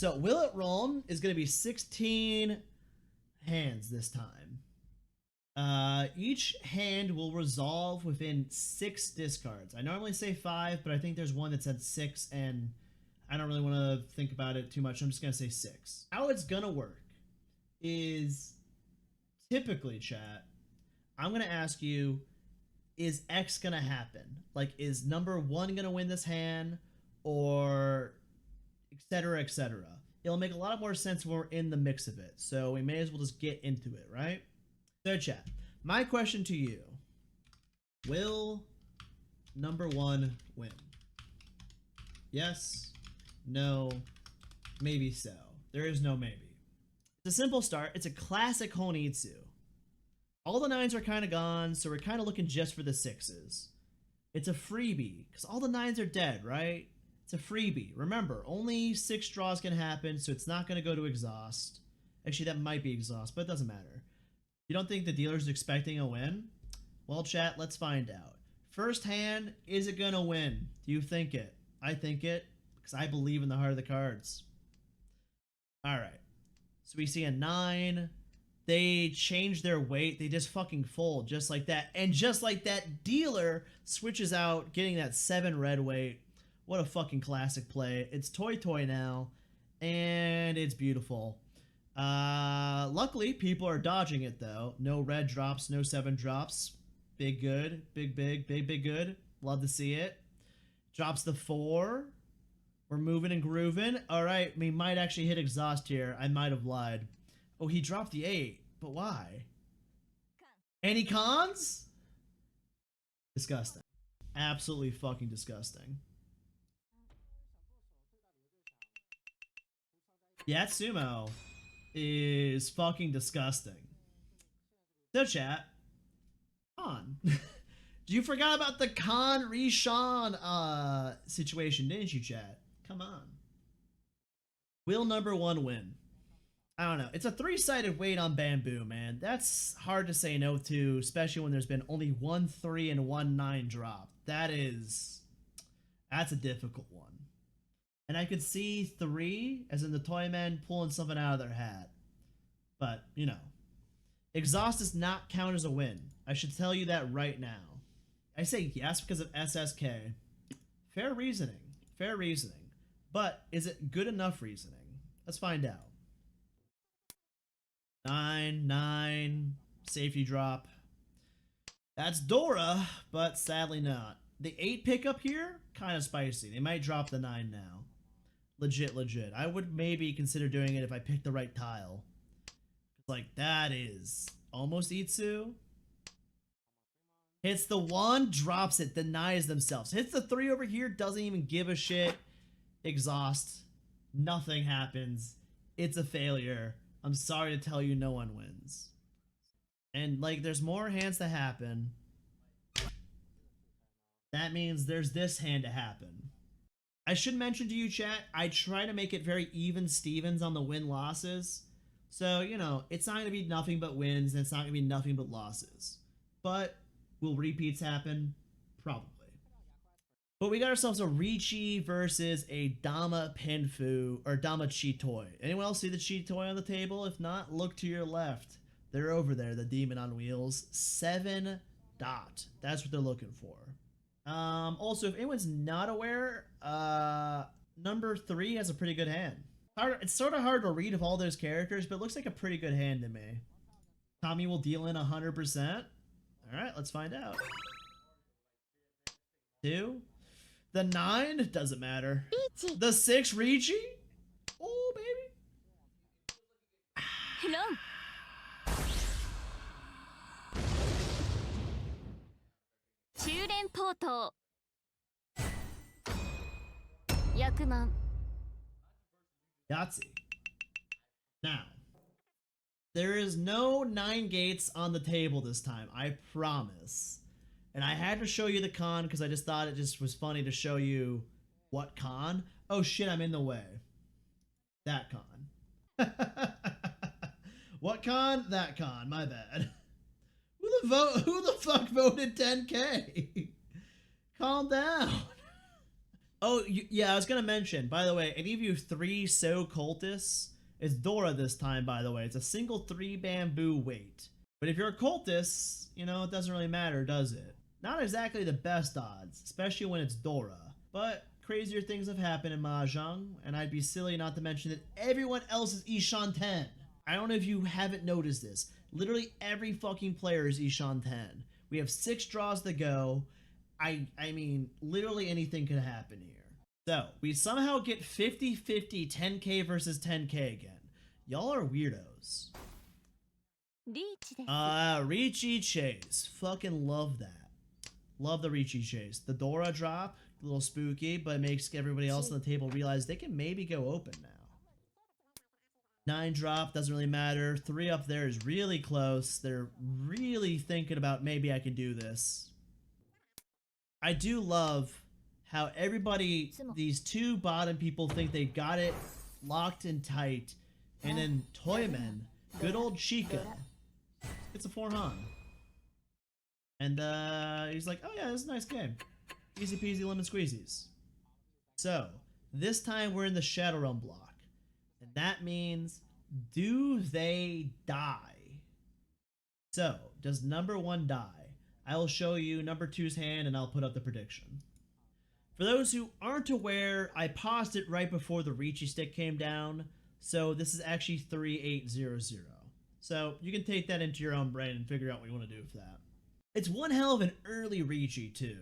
So Will It Roll is going to be 16 hands this time. Each hand will resolve within 6 discards. I normally say 5, but I think there's one that said 6, and I don't really want to think about it too much. I'm just going to say 6. How it's going to work is typically, chat, I'm going to ask you, is X going to happen? Like, is number 1 going to win this hand, or etc., etc.? It'll make a lot more sense when we're in the mix of it, so we may as well just get into it, right? So chat, my question to you, will number 1 win? Yes, no, maybe so. There is no maybe. It's a simple start. It's a classic Honitsu. All the 9s are kind of gone, so we're kind of looking just for the 6s. It's a freebie, because all the 9s are dead, right? It's a freebie. Remember, only 6 draws can happen, so it's not going to go to exhaust. Actually, that might be exhaust, but it doesn't matter. You don't think the dealer's expecting a win? Well, chat, let's find out. First hand, is it going to win? Do you think it? I think it, because I believe in the heart of the cards. Alright. So we see a 9. They change their weight. They just fucking fold, just like that. And just like that, dealer switches out, getting that 7 red weight. What a fucking classic play. It's Toy Toy now, and it's beautiful. Luckily, people are dodging it, though. No red drops, no 7 drops. Big good. Big good. Love to see it. Drops the 4. We're moving and grooving. All right, we might actually hit exhaust here. I might have lied. Oh, he dropped the 8, but why? Any cons? Disgusting. Absolutely fucking disgusting. Yatsumo is fucking disgusting. So chat, con. You forgot about the con Rishon situation, didn't you, chat? Come on. Will number 1 win? I don't know. It's a 3-sided weight on bamboo, man. That's hard to say no to, especially when there's been only 1 3 and 1 9 drop. That's a difficult one. And I could see 3, as in the toy men pulling something out of their hat. But, you know. Exhaust does not count as a win. I should tell you that right now. I say yes because of SSK. Fair reasoning. Fair reasoning. But is it good enough reasoning? Let's find out. 9, 9, safety drop. That's Dora, but sadly not. The 8 pickup here, kind of spicy. They might drop the 9 now. Legit. I would maybe consider doing it if I picked the right tile. Like, that is almost Itsu. Hits the 1, drops it, denies themselves. Hits the 3 over here, doesn't even give a shit. Exhaust. Nothing happens. It's a failure. I'm sorry to tell you, no one wins. And, like, there's more hands to happen. That means there's this hand to happen. I should mention to you, chat, I try to make it very even Stevens on the win-losses. So, you know, it's not going to be nothing but wins, and it's not going to be nothing but losses. But will repeats happen? Probably. But we got ourselves a Ricci versus a Dama Pinfu, or Dama Cheetoy. Anyone else see the Cheetoy on the table? If not, look to your left. They're over there, the demon on wheels. 7 dot. That's what they're looking for. Also, if anyone's not aware, number 3 has a pretty good hand. It's sort of hard to read of all those characters, but it looks like a pretty good hand to me. Tommy will deal in 100%. Alright, let's find out. 2. The 9 doesn't matter. The 6 Ricci? Oh, baby. Hello. Yahtzee. Now, there is no 9 gates on the table this time, I promise. And I had to show you the con because I just thought it just was funny to show you what con. Oh shit, I'm in the way. That con. What con? That con, my bad. Who the fuck voted 10K? Calm down. Oh, yeah, I was gonna mention, by the way, I gave you 3 So cultists. It's Dora this time, by the way. It's a single 3 bamboo weight. But if you're a cultist, you know, it doesn't really matter, does it? Not exactly the best odds, especially when it's Dora. But crazier things have happened in Mahjong, and I'd be silly not to mention that everyone else is Ishan 10. I don't know if you haven't noticed this. Literally every fucking player is Ishan 10. We have 6 draws to go. I mean, literally anything could happen here. So, we somehow get 50-50 10k versus 10k again. Y'all are weirdos. Ricci Chase. Fucking love that. Love the Ricci Chase. The Dora drop, a little spooky, but it makes everybody else on the table realize they can maybe go open now. 9 drop, doesn't really matter. 3 up there is really close. They're really thinking about maybe I can do this. I do love how everybody, these 2 bottom people think they got it locked and tight. And then Toyman, good old Chica, it's a 4-Han. And he's like, oh yeah, this is a nice game. Easy peasy lemon squeezies. So, this time we're in the Shadow Realm block. And that means, do they die? So, does number 1 die? I will show you number 2's hand and I'll put up the prediction. For those who aren't aware, I paused it right before the Ricci stick came down. So this is actually 3800. So you can take that into your own brain and figure out what you want to do with that. It's one hell of an early Ricci too.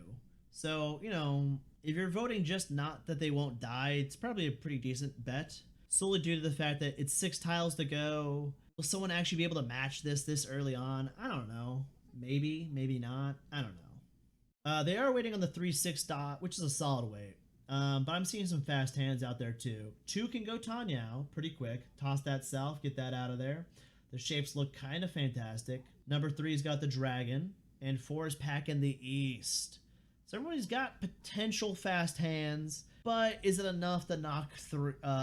So, you know, if you're voting just not that they won't die, it's probably a pretty decent bet. Solely due to the fact that it's 6 tiles to go. Will someone actually be able to match this early on? I don't know. Maybe, maybe not. I don't know. They are waiting on the 3-6 dot, which is a solid weight. But I'm seeing some fast hands out there too. 2 can go Tanyao pretty quick. Toss that self, get that out of there. The shapes look kind of fantastic. Number 3's got the dragon, and 4 is packing the east. So everybody's got potential fast hands, but is it enough to knock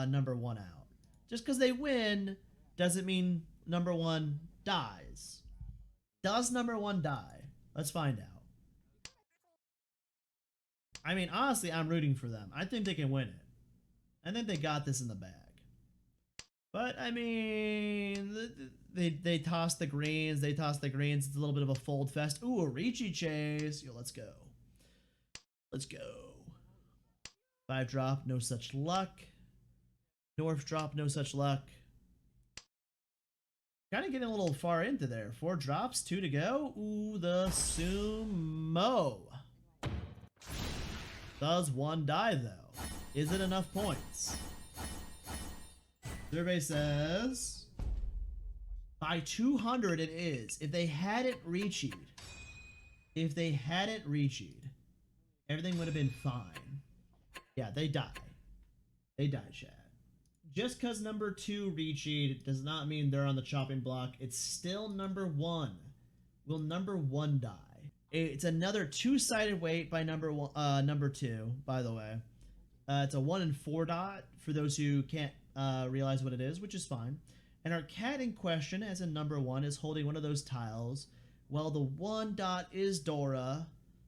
number 1 out? Just because they win doesn't mean number 1 dies. Does number 1 die? Let's find out. I mean, honestly, I'm rooting for them. I think they can win it. I think they got this in the bag. But, I mean, they toss the greens. They toss the greens. It's a little bit of a fold fest. Ooh, a Ricci chase. Yo, let's go. Let's go. 5 drop, no such luck. North drop, no such luck. Kind of getting a little far into there. 4 drops, 2 to go. Ooh, the sumo. Does 1 die, though? Is it enough points? Survey says... by 200 it is. If they hadn't Ricci'd, everything would have been fine. Yeah, they die. They die, Chad. Just because number 2 Ricci'd does not mean they're on the chopping block. It's still number 1. Will number 1 die? It's another 2-sided weight by number 2, by the way. It's a 1 and 4 dot for those who can't realize what it is, which is fine. And our cat in question, as in number 1, is holding one of those tiles. Well, the 1 dot is Dora.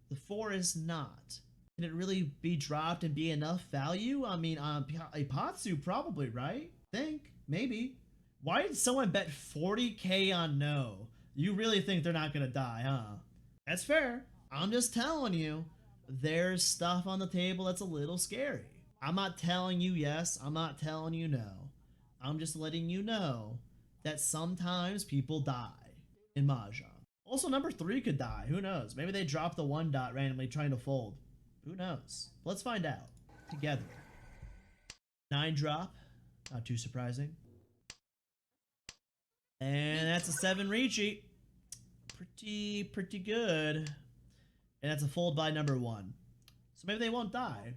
The 4 is not. Can it really be dropped and be enough value? I mean, Ipatsu probably, right? Think. Maybe. Why did someone bet 40k on no? You really think they're not going to die, huh? That's fair. I'm just telling you, there's stuff on the table that's a little scary. I'm not telling you yes, I'm not telling you no. I'm just letting you know that sometimes people die in Mahjong. Also, number 3 could die. Who knows? Maybe they drop the 1 dot randomly trying to fold. Who knows? Let's find out together. 9 drop. Not too surprising. And that's a 7 Ricci. Pretty good. And that's a fold by number 1. So maybe they won't die.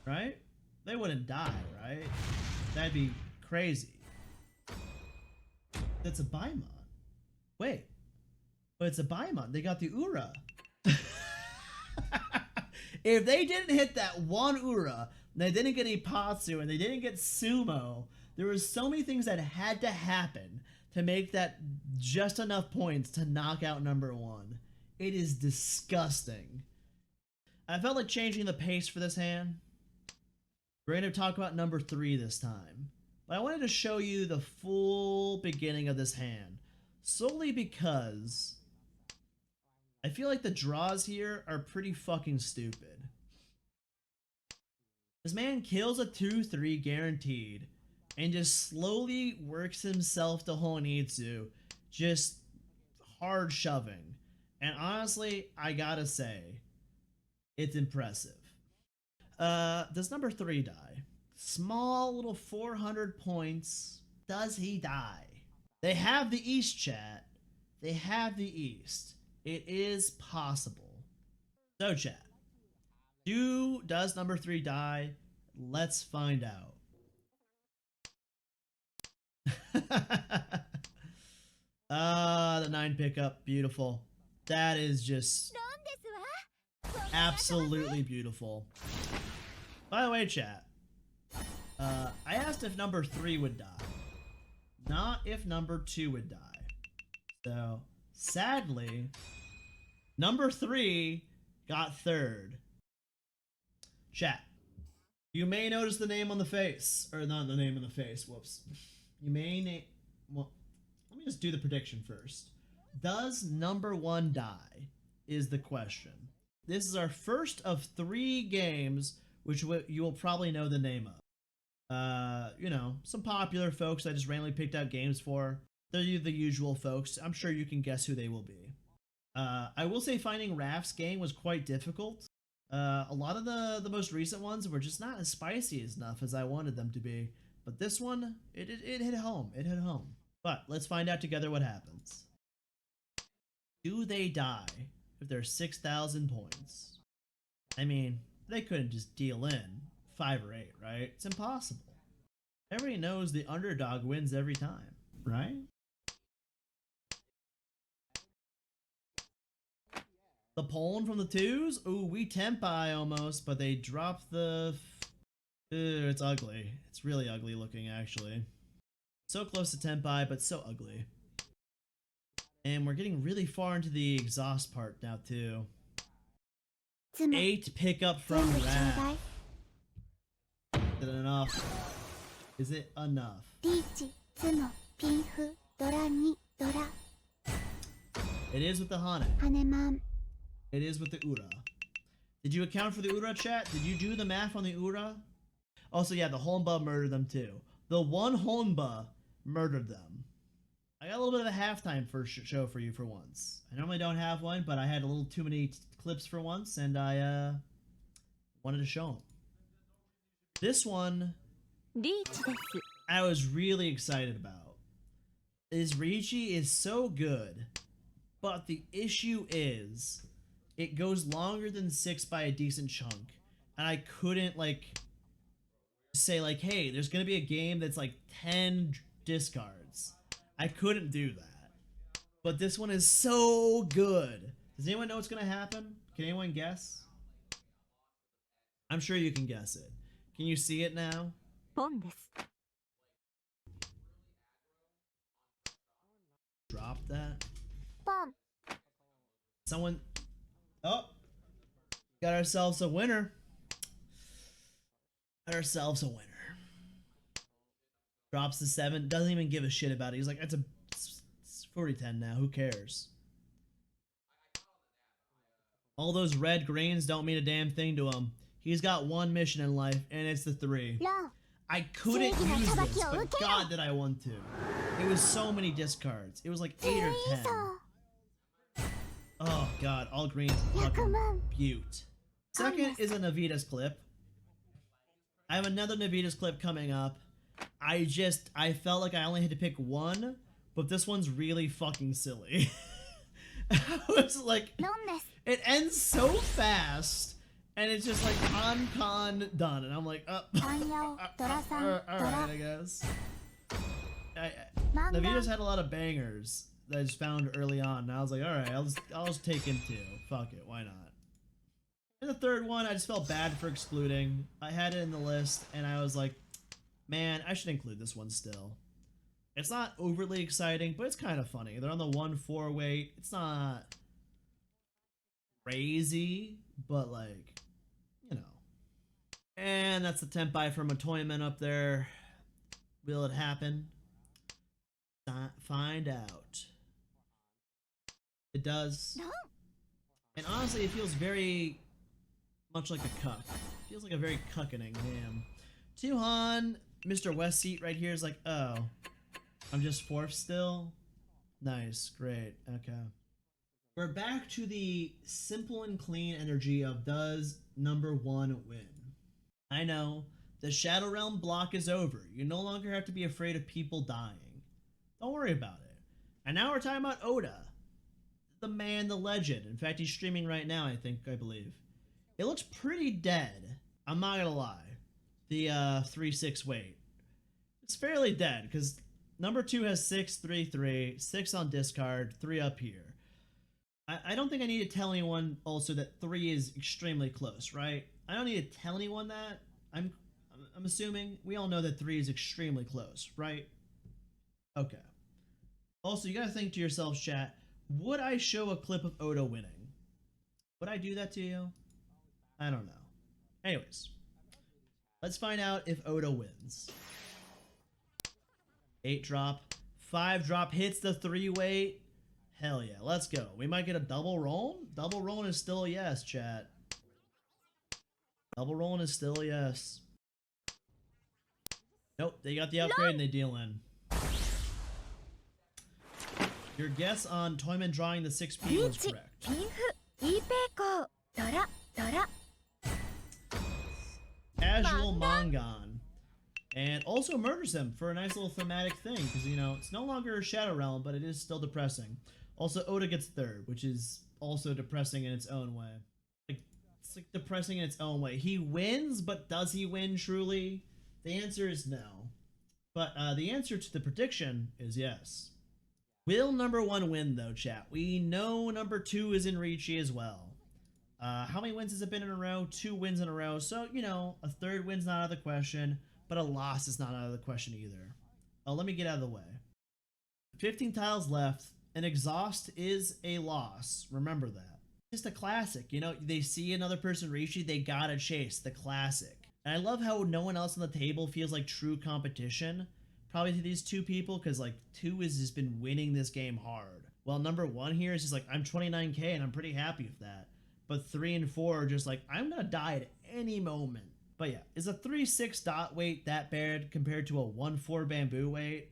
Right? They wouldn't die, right? That'd be crazy. That's a Baimon. Wait. But it's a Baimon. They got the Ura. If they didn't hit that 1 Ura, and they didn't get Ipatsu, and they didn't get Sumo, there was so many things that had to happen to make that just enough points to knock out number 1. It is disgusting. I felt like changing the pace for this hand. We're going to talk about number 3 this time. But I wanted to show you the full beginning of this hand. Solely because I feel like the draws here are pretty fucking stupid. This man kills a 2-3 guaranteed and just slowly works himself to Honitsu, just hard shoving. And honestly, I gotta say, it's impressive. Does number 3 die? Small little 400 points. Does he die? They have the East, chat. They have the East. It is possible. So, chat. Does number 3 die? Let's find out. The 9 pickup. Beautiful. That is just absolutely beautiful. By the way, chat. I asked if number 3 would die. Not if number 2 would die. So, sadly, number 3 got 3rd. Chat. You may notice the name on the face. Or not the name on the face. Whoops. You may name... Well, let me just do the prediction first. Does number 1 die? Is the question. This is our first of 3 games which you will probably know the name of. You know, some popular folks I just randomly picked out games for. They're the usual folks. I'm sure you can guess who they will be. I will say finding Raph's game was quite difficult. A lot of the most recent ones were just not as spicy enough as I wanted them to be. But this one, it hit home. It hit home. But let's find out together what happens. Do they die if they're 6,000 points? I mean, they couldn't just deal in 5 or 8, right? It's impossible. Everybody knows the underdog wins every time, right? The Poland from the 2s? Ooh, we tempai almost, but they drop the... it's ugly. It's really ugly looking, actually. So close to tempai, but so ugly. And we're getting really far into the exhaust part now, too. 8 pickup from Raph. Is it enough? Is it enough? It is with the Hane. It is with the Ura. Did you account for the Ura, chat? Did you do the math on the Ura? Also, yeah, the Honba murdered them too. The one Honba murdered them. I got a little bit of a halftime show for you for once. I normally don't have one, but I had a little too many clips for once, and I wanted to show them. This one, I was really excited about. Riichi is so good, but the issue is, it goes longer than 6 by a decent chunk, and I couldn't like say like, hey, there's gonna be a game that's like 10 discards. I couldn't do that. But this one is so good. Does anyone know what's gonna happen? Can anyone guess? I'm sure you can guess it. Can you see it now? Drop that. Someone... Oh! Got ourselves a winner. Got ourselves a winner. Drops the 7. Doesn't even give a shit about it. He's like, it's 40-10 now. Who cares? All those red greens don't mean a damn thing to him. He's got one mission in life, and it's the 3. I couldn't use this, but God did I want to. It was so many discards. It was like 8 or 10. Oh God, all greens fucking beaut. Second is a Navitas clip. I have another Navitas clip coming up. I felt like I only had to pick one, but this one's really fucking silly. I was like, it ends so fast, and it's just like con done, and I'm like, alright, I guess. Navitas had a lot of bangers that I just found early on, and I was like, alright, I'll just take him too. Fuck it, why not? And the third one, I just felt bad for excluding. I had it in the list, and I was like, man, I should include this one still. It's not overly exciting, but it's kind of funny. They're on the 1-4 weight. It's not crazy, but like, And that's the temp buy from a Toyman up there. Will it happen? Find out. It does. And honestly, it feels very much like a cuck. It feels like a very cuckening ham. Tuhan, Mr. West Seat right here is like, oh, I'm just fourth still? Nice, great, okay. We're back to the simple and clean energy of does number one win? I know, the Shadow Realm block is over. You no longer have to be afraid of people dying. Don't worry about it. And now we're talking about Oda. The man, the legend. In fact, he's streaming right now, I believe. It looks pretty dead. I'm not gonna lie. The 3-6 weight. It's fairly dead, because number 2 has 6, 3, 3, 6 on discard, 3 up here. I don't think I need to tell anyone also that 3 is extremely close, right? I don't need to tell anyone that. I'm assuming we all know that 3 is extremely close, right? Okay. Also, you gotta think to yourselves, chat, would I show a clip of Oda winning? Would I do that to you? I don't know. Anyways, let's find out if Oda wins. 8 drop, 5 drop hits the 3 weight. Hell yeah, let's go. We might get a double roll. Double rolling is still a yes, chat. Double rolling is still a yes. Nope, they got the upgrade and they deal in. Your guess on Toyman drawing the 6P was correct. Casual Mongon. And also murders him for a nice little thematic thing, because, you know, it's no longer a Shadow Realm, but it is still depressing. Also, Oda gets 3rd, which is also depressing in its own way. It's like depressing in its own way. He wins, but does he win truly? The answer is no. But the answer to the prediction is yes. Will number 1 win, though, chat? We know number 2 is in Ricci as well. How many wins has it been in a row? 2 wins in a row. So, you know, a 3rd win's not out of the question, but a loss is not out of the question either. Oh, let me get out of the way. 15 tiles left. An exhaust is a loss. Remember that. Just a classic. You know, they see another person Ricci, they gotta chase. The classic. And I love how no one else on the table feels like true competition. Probably to these 2 people, because like 2 has just been winning this game hard. While number 1 here is just like, I'm 29k and I'm pretty happy with that. But 3 and 4 are just like, I'm gonna die at any moment. But yeah, is a 3-6 dot weight that bad compared to a 1-4 bamboo weight?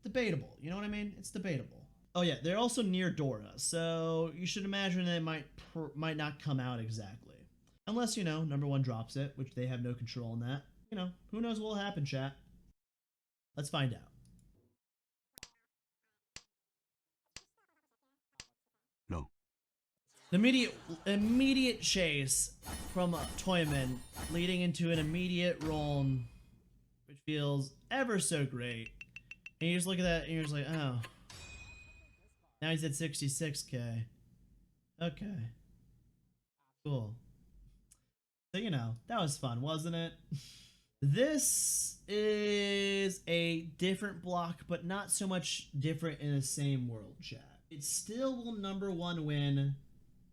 Debatable, you know what I mean? It's debatable. Oh yeah, they're also near Dora, so you should imagine they might not come out exactly. Unless, you know, number 1 drops it, which they have no control on that. You know, who knows what will happen, chat? Let's find out. No. Immediate chase from Toyman, leading into an immediate roll, which feels ever so great. And you just look at that and you're just like, oh. Now he's at 66k. Okay. Cool. So, you know, that was fun, wasn't it? This is a different block, but not so much different in the same world, chat. It still will number 1 win,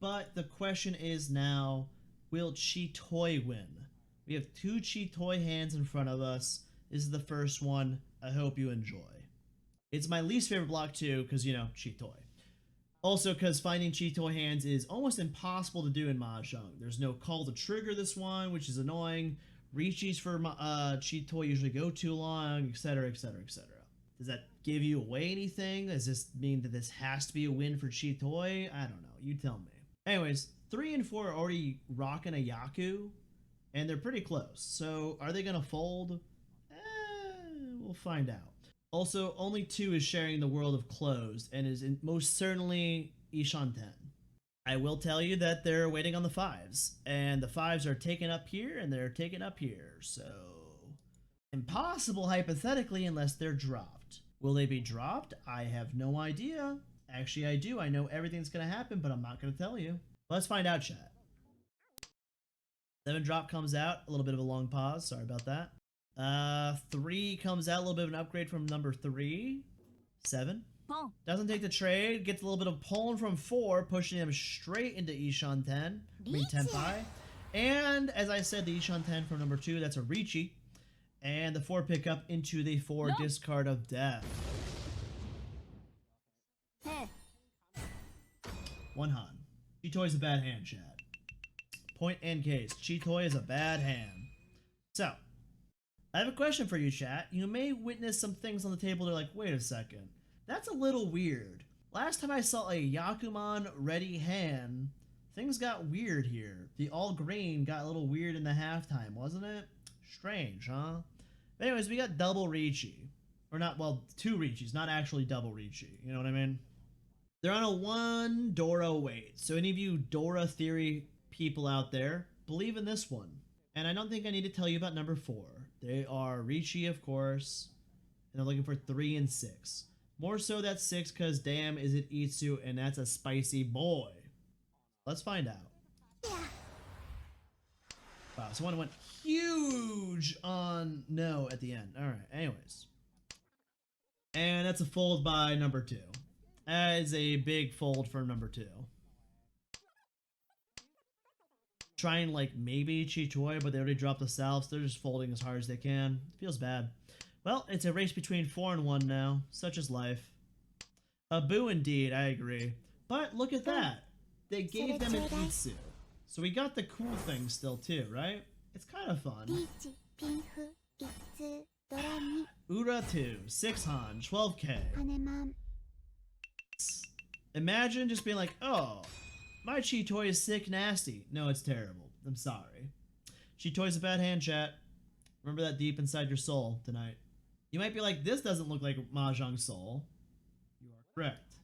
but the question is now, will Chitoy win? We have 2 Chitoy hands in front of us. This is the first one. I hope you enjoy. It's my least favorite block too, because, you know, Chitoy. Also, because finding Chitoy hands is almost impossible to do in Mahjong. There's no call to trigger this one, which is annoying. Ricci's for Chitoy usually go too long, etc, etc, etc. Does that give you away anything? Does this mean that this has to be a win for Chitoy? I don't know. You tell me. Anyways, 3 and 4 are already rocking a Yaku, and they're pretty close. So, are they going to fold? We'll find out. Also, only 2 is sharing the world of closed, and is most certainly Ishanten. I will tell you that they're waiting on the 5s, and the 5s are taken up here, and they're taken up here, so impossible hypothetically unless they're dropped. Will they be dropped? I have no idea. Actually, I do. I know everything's going to happen, but I'm not going to tell you. Let's find out, chat. 7 drop comes out. A little bit of a long pause. Sorry about that. 3 comes out. A little bit of an upgrade from number 3. 7. Doesn't take the trade. Gets a little bit of pulling from 4, pushing him straight into Ishan 10. I mean, Tenpai. And as I said, the Ishan 10 from number 2, that's a Riichi. And the 4 pickup into the 4 discard of death. 1 Han. Chitoy's a bad hand, chat. Point and case. Chitoy is a bad hand. So, I have a question for you, chat. You may witness some things on the table that are like, wait a second. That's a little weird. Last time I saw a Yakuman ready hand, things got weird here. The all green got a little weird in the halftime, wasn't it? Strange, huh? But anyways, we got double Riichi. Or not, well, 2 Riichis, not actually double Riichi. You know what I mean? They're on a 1 Dora weight. So any of you Dora theory people out there, believe in this one. And I don't think I need to tell you about number 4. They are Riichi, of course. And they're looking for 3 and 6. More so that's 6 because damn is it Itsu and that's a spicy boy. Let's find out. Wow, someone went huge on no at the end. Alright, anyways. And that's a fold by number 2. That is a big fold for number 2. Trying like maybe Chitoy, but they already dropped the salves. They're just folding as hard as they can. Feels bad. Well, it's a race between 4 and 1 now. Such is life. A boo indeed, I agree. But look at that. They gave them an Itsu. So we got the cool thing still too, right? It's kind of fun. Ura 2, 6 Han, 12k. Imagine just being like, oh, my Chitoy is sick nasty. No, it's terrible. I'm sorry. Chitoy's a bad hand, chat. Remember that deep inside your soul tonight. You might be like, this doesn't look like Mahjong Soul. You are correct.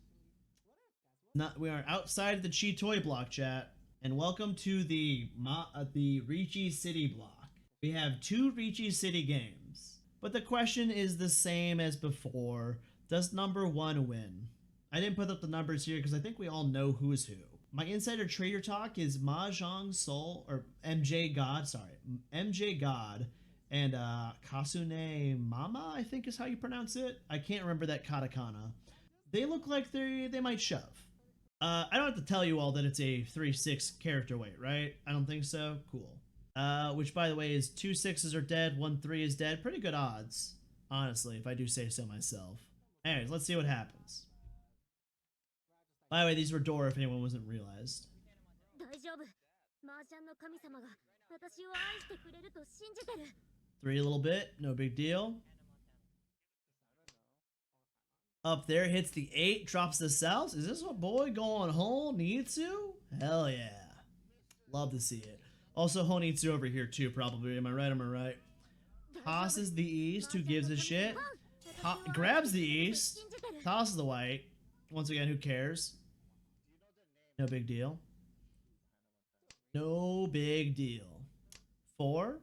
We are outside of the Chitoy block, chat. And welcome to the Riichi City block. We have 2 Riichi City games. But the question is the same as before. Does number 1 win? I didn't put up the numbers here because I think we all know who's who. My insider trader talk is Mahjong Soul, or MJ God, sorry. MJ God and Kasune Mama, I think is how you pronounce it. I can't remember that katakana. They look like they might shove. I don't have to tell you all that it's a 3-6 character weight, right? I don't think so. Cool. Which, by the way, is 2 6s are dead, 1 3 is dead. Pretty good odds, honestly, if I do say so myself. Anyways, let's see what happens. By the way, these were Dora, if anyone wasn't realized. 3 a little bit, no big deal. Up there, hits the 8, drops the salves. Is this a boy going Honitsu? Hell yeah. Love to see it. Also Honitsu over here too, probably. Am I right? Tosses the east, who gives a shit? Grabs the east, tosses the white. Once again, who cares? No big deal. No big deal. 4.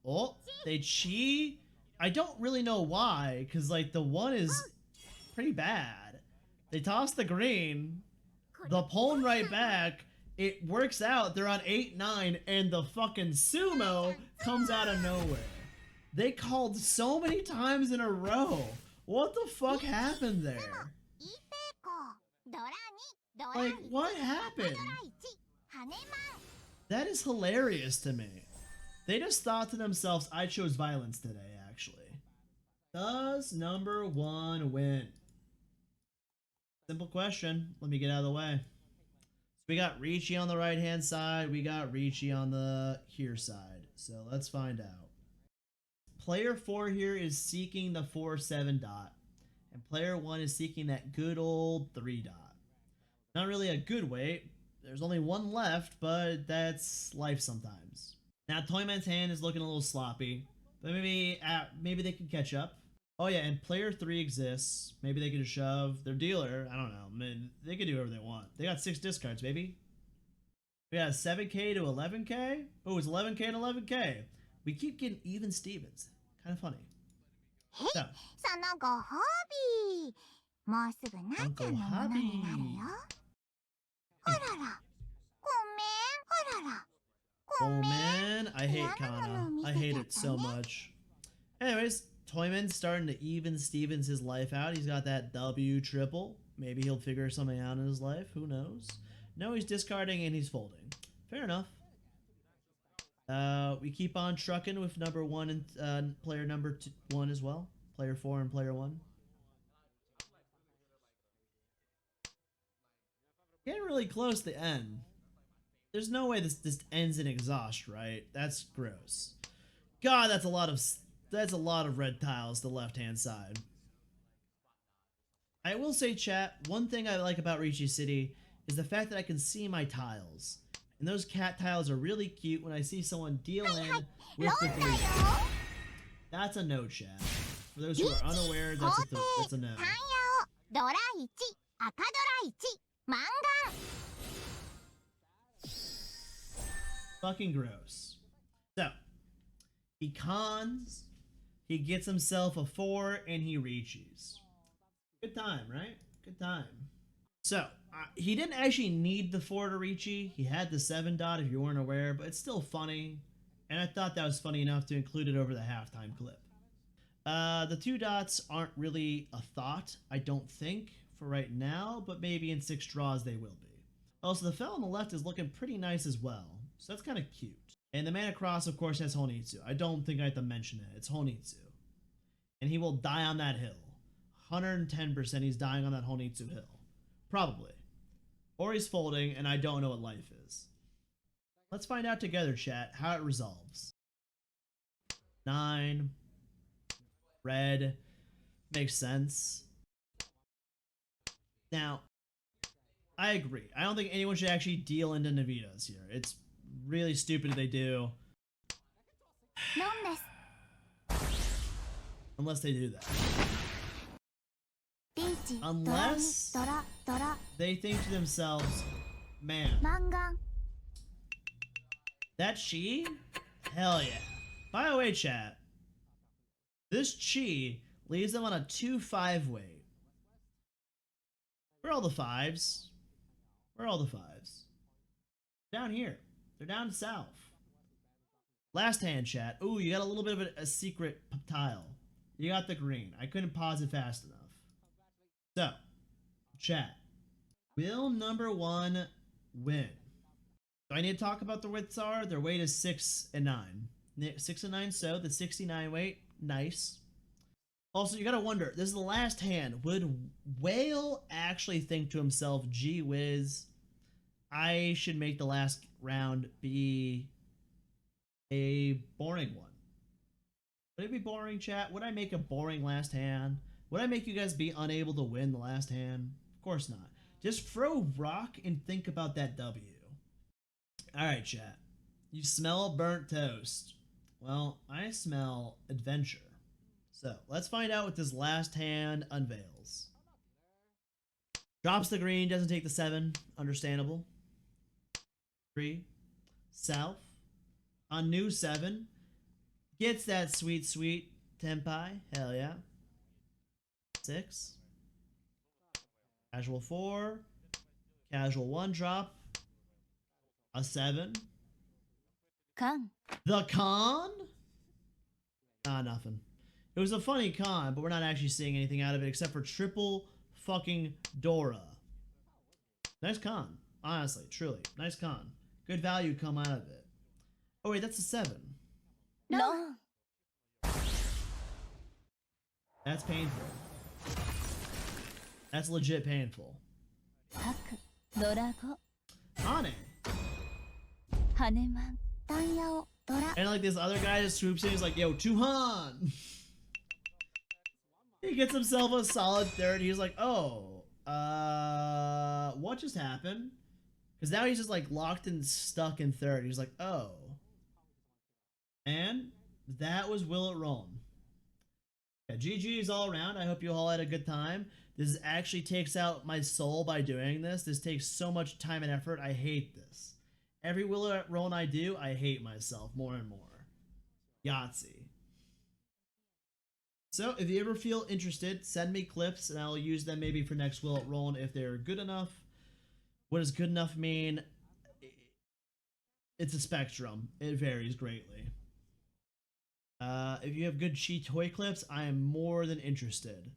Oh, they chi. I don't really know why, because like the 1 is pretty bad. They toss the green, the pawn right back, it works out, they're on 8-9, and the fucking sumo comes out of nowhere. They called so many times in a row. What the fuck happened there? Like, what happened? That is hilarious to me. They just thought to themselves, I chose violence today, actually. Does number 1 win? Simple question. Let me get out of the way. So we got Riichi on the right-hand side. We got Riichi on the here side. So let's find out. Player 4 here is seeking the 4-7 dot. And player 1 is seeking that good old 3 dot. Not really a good weight. There's only 1 left, but that's life sometimes. Now, Toyman's hand is looking a little sloppy. But maybe they can catch up. Oh yeah, and player 3 exists. Maybe they can shove their dealer. I don't know. I mean, they can do whatever they want. They got 6 discards, baby. We got 7k to 11k. Oh, it's 11k to 11k. We keep getting even Stevens. Kind of funny. So, Uncle Hobby. Oh man, I hate Kana. I hate it so much. Anyways, Toyman's starting to even Stevens his life out. He's got that W triple. Maybe he'll figure something out in his life. Who knows? No, he's discarding and he's folding. Fair enough. We keep on trucking with number 1 and player number 1 as well. Player 4 and player 1. Getting really close to the end. There's no way this ends in exhaust, right? That's gross. God, that's a lot of red tiles to the left-hand side. I will say, chat, one thing I like about Ricci City is the fact that I can see my tiles. And those cat tiles are really cute when I see someone deal in with the blue. That's a no, chat. For those who are unaware, that's a no. Fucking gross. So, he cons, he gets himself a 4, and he reaches. Good time, right? Good time. So, he didn't actually need the 4 to Ricci. He had the 7 dot if you weren't aware, but it's still funny. And I thought that was funny enough to include it over the halftime clip. The 2 dots aren't really a thought, I don't think, for right now, but maybe in 6 draws they will be. Also, the fell on the left is looking pretty nice as well, so that's kind of cute. And the man across, of course, has Honitsu. I don't think I have to mention it. It's Honitsu. And he will die on that hill. 110% he's dying on that Honitsu hill. Probably. Or he's folding, and I don't know what life is. Let's find out together, chat, how it resolves. 9. Red. Makes sense. Now, I agree. I don't think anyone should actually deal into Navitas here. It's really stupid if they do. Unless they do that. Unless they think to themselves, man, that chi? Hell yeah. By the way, chat, this chi leaves them on a 2-5 weight. Where are all the 5s? Where are all the 5s? Down here. They're down south. Last hand, chat. Ooh, you got a little bit of a secret tile. You got the green. I couldn't pause it fast enough. So, chat. Will number 1 win? Do I need to talk about the widths are? Their weight is 6 and 9. 6 and 9, so the 69 weight. Nice. Also, you gotta wonder, this is the last hand. Would Whale actually think to himself, gee whiz, I should make the last round be a boring one? Would it be boring, chat? Would I make a boring last hand? Would I make you guys be unable to win the last hand? Of course not. Just throw rock and think about that W. Alright, chat. You smell burnt toast. Well, I smell adventure. So, let's find out what this last hand unveils. Drops the green, doesn't take the 7. Understandable. 3. South. A new 7. Gets that sweet, sweet Tenpai. Hell yeah. 6. Casual 4. Casual 1 drop. A 7. Con. The con? Ah, nothing. It was a funny con, but we're not actually seeing anything out of it except for triple fucking Dora. Nice con. Honestly, truly. Nice con. Good value come out of it. Oh wait, that's a 7. No. That's painful. That's legit painful. Hane. And like this other guy just swoops in, he's like, yo, Chuhan! He gets himself a solid 3rd. He's like, oh, what just happened? Because now he's just like locked and stuck in 3rd. He's like, oh. And that was Will It Roll. Yeah, GG's all around. I hope you all had a good time. This actually takes out my soul by doing this. This takes so much time and effort. I hate this. Every Will It Roll I do, I hate myself more and more. Yahtzee. So, if you ever feel interested, send me clips and I'll use them maybe for next Will It Roll if they're good enough. What does good enough mean? It's a spectrum. It varies greatly. If you have good Chi toy clips, I am more than interested.